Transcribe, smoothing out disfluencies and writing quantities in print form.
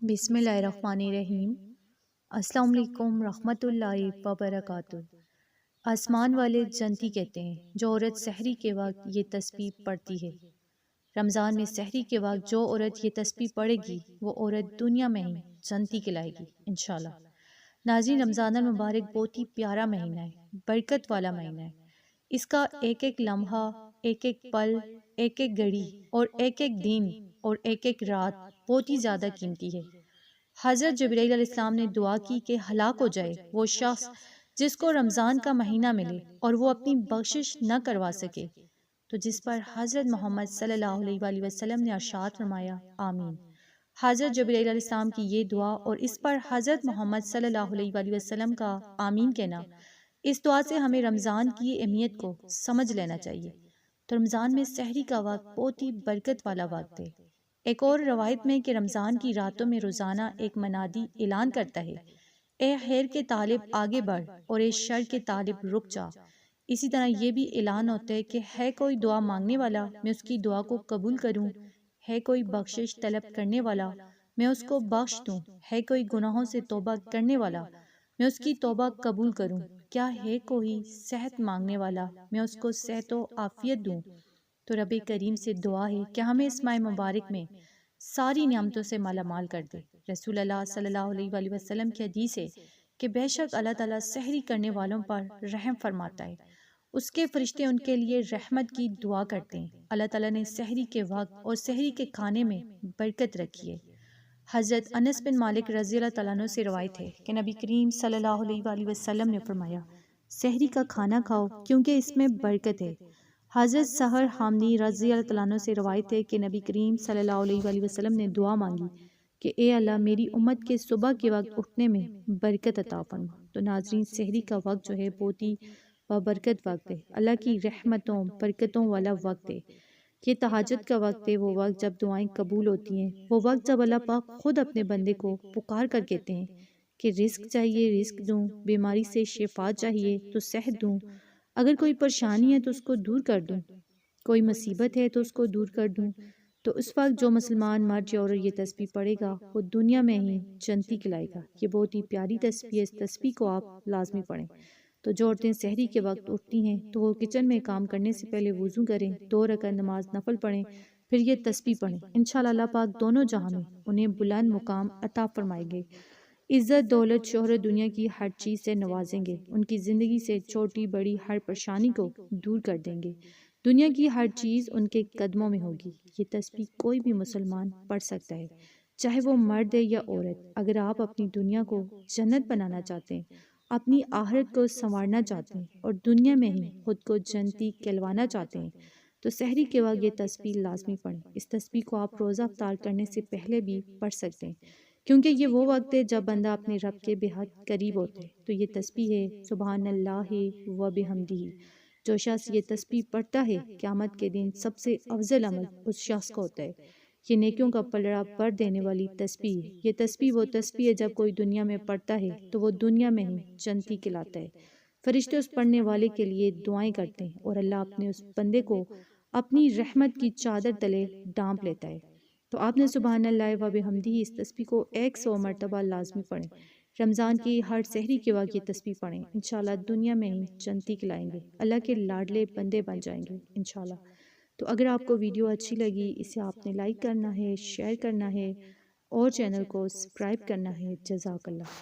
بسم اللہ الرحمن الرحیم۔ السلام علیکم رحمۃ اللہ وبرکاتہ۔ آسمان والے جنتی کہتے ہیں جو عورت سحری کے وقت یہ تسبیح پڑھتی ہے۔ رمضان میں سحری کے وقت جو عورت یہ تسبیح پڑھے گی وہ عورت دنیا میں ہی جنتی کہلائے گی انشاءاللہ۔ ناظرین، رمضان المبارک بہت ہی پیارا مہینہ ہے، برکت والا مہینہ ہے۔ اس کا ایک ایک لمحہ، ایک ایک پل، ایک ایک گھڑی اور ایک ایک دن اور ایک ایک رات بہت ہی زیادہ قیمتی ہے۔ حضرت جبرائیل علیہ السلام نے دعا کی کہ ہلاک ہو جائے وہ شخص جس کو رمضان کا مہینہ ملے اور وہ اپنی بخشش نہ کروا سکے، تو جس پر حضرت محمد صلی اللہ علیہ وآلہ وسلم نے ارشاد فرمایا آمین۔ حضرت جبرائیل علیہ السلام کی یہ دعا اور اس پر حضرت محمد صلی اللہ علیہ وآلہ وسلم کا آمین کہنا، اس دعا سے ہمیں رمضان کی اہمیت کو سمجھ لینا چاہیے۔ تو رمضان میں سحری کا وقت بہت ہی برکت والا وقت ہے۔ ایک اور روایت میں کہ رمضان کی راتوں میں روزانہ ایک منادی اعلان کرتا ہے، اے خیر کے طالب آگے بڑھ اور اے شر کے طالب رک جا۔ اسی طرح یہ بھی اعلان ہوتا ہے کہ ہے کوئی دعا مانگنے والا میں اس کی دعا کو قبول کروں، ہے کوئی بخشش طلب کرنے والا میں اس کو بخش دوں، ہے کوئی گناہوں سے توبہ کرنے والا میں اس کی توبہ قبول کروں، کیا ہے کوئی صحت مانگنے والا میں اس کو صحت و عافیت دوں۔ تو رب کریم سے دعا ہے کہ ہمیں اس ماہ مبارک میں ساری نعمتوں سے مالا مال کر دے۔ رسول اللہ صلی اللہ علیہ وآلہ وسلم کی حدیث ہے کہ بے شک اللہ تعالیٰ سحری کرنے والوں پر رحم فرماتا ہے، اس کے فرشتے ان کے لیے رحمت کی دعا کرتے ہیں۔ اللہ تعالیٰ نے سحری کے وقت اور سحری کے کھانے میں برکت رکھی ہے۔ حضرت انس بن مالک رضی اللہ تعالیٰ عنہ سے روایت ہے کہ نبی کریم صلی اللہ علیہ وآلہ وسلم نے فرمایا، سحری کا کھانا کھاؤ کیونکہ اس میں برکت ہے۔ حضرت سحر حامدی رضی اللہ تعالیٰ عنہ سے روایت ہے کہ نبی کریم صلی اللہ علیہ وآلہ وسلم نے دعا مانگی کہ اے اللہ میری امت کے صبح کے وقت اٹھنے میں برکت عطا فرما۔ تو ناظرین، سحری کا وقت جو ہے بہت ہی بابرکت وقت ہے، اللہ کی رحمتوں برکتوں والا وقت ہے۔ یہ تہجد کا وقت ہے، وہ وقت جب دعائیں قبول ہوتی ہیں، وہ وقت جب اللہ پاک خود اپنے بندے کو پکار کر کہتے ہیں کہ رزق چاہیے رزق دوں، بیماری سے شفا چاہیے تو صحت دوں، اگر کوئی پریشانی ہے تو اس کو دور کر دوں، کوئی مصیبت ہے تو اس کو دور کر دوں۔ تو اس وقت جو مسلمان مرد اور یہ تسبیح پڑھے گا وہ دنیا میں ہی جنتی کہلائے گا۔ یہ بہت ہی پیاری تسبیح ہے، اس تسبیح کو آپ لازمی پڑھیں۔ تو جو عورتیں سحری کے وقت اٹھتی ہیں تو وہ کچن میں کام کرنے سے پہلے وضو کریں، 2 رکعت نماز نفل پڑھیں، پھر یہ تسبیح پڑھیں۔ انشاءاللہ اللہ پاک دونوں جہاں میں انہیں بلند مقام عطا فرمائیں گے، عزت دولت شہرت دنیا کی ہر چیز سے نوازیں گے، ان کی زندگی سے چھوٹی بڑی ہر پریشانی کو دور کر دیں گے، دنیا کی ہر چیز ان کے قدموں میں ہوگی۔ یہ تسبیح کوئی بھی مسلمان پڑھ سکتا ہے، چاہے وہ مرد ہے یا عورت۔ اگر آپ اپنی دنیا کو جنت بنانا چاہتے ہیں، اپنی آخرت کو سنوارنا چاہتے ہیں اور دنیا میں ہی خود کو جنتی کہلوانا چاہتے ہیں تو سحری کے وقت یہ تسبیح لازمی پڑھیں۔ اس تسبیح کو آپ روزہ افطار کرنے سے پہلے بھی پڑھ سکتے ہیں، کیونکہ یہ وہ وقت ہے جب بندہ اپنے رب کے بے حد قریب ہوتا ہے۔ تو یہ تسبیح ہے سبحان اللہ و بحمدہ۔ جو شخص یہ تسبیح پڑھتا ہے قیامت کے دن سب سے افضل عمل اس شخص کو ہوتا ہے۔ یہ نیکیوں کا پلڑا بھر دینے والی تسبیح ہے۔ یہ تسبیح وہ تسبیح ہے جب کوئی دنیا میں پڑھتا ہے تو وہ دنیا میں ہی جنتی کہلاتا ہے۔ فرشتے اس پڑھنے والے کے لیے دعائیں کرتے ہیں اور اللہ اپنے اس بندے کو اپنی رحمت کی چادر تلے ڈھانپ لیتا ہے۔ تو آپ نے سبحان اللہ و بحمدہ اس تسبیح کو 100 مرتبہ لازمی پڑھیں۔ رمضان کی ہر سحری کے وقت یہ تسبیح پڑھیں، انشاءاللہ دنیا میں ہی جنتی کہلائیں گے، اللہ کے لاڈلے بندے بن جائیں گے انشاءاللہ۔ تو اگر آپ کو ویڈیو اچھی لگی اسے آپ نے لائک کرنا ہے، شیئر کرنا ہے اور چینل کو سبسکرائب کرنا ہے۔ جزاک اللہ۔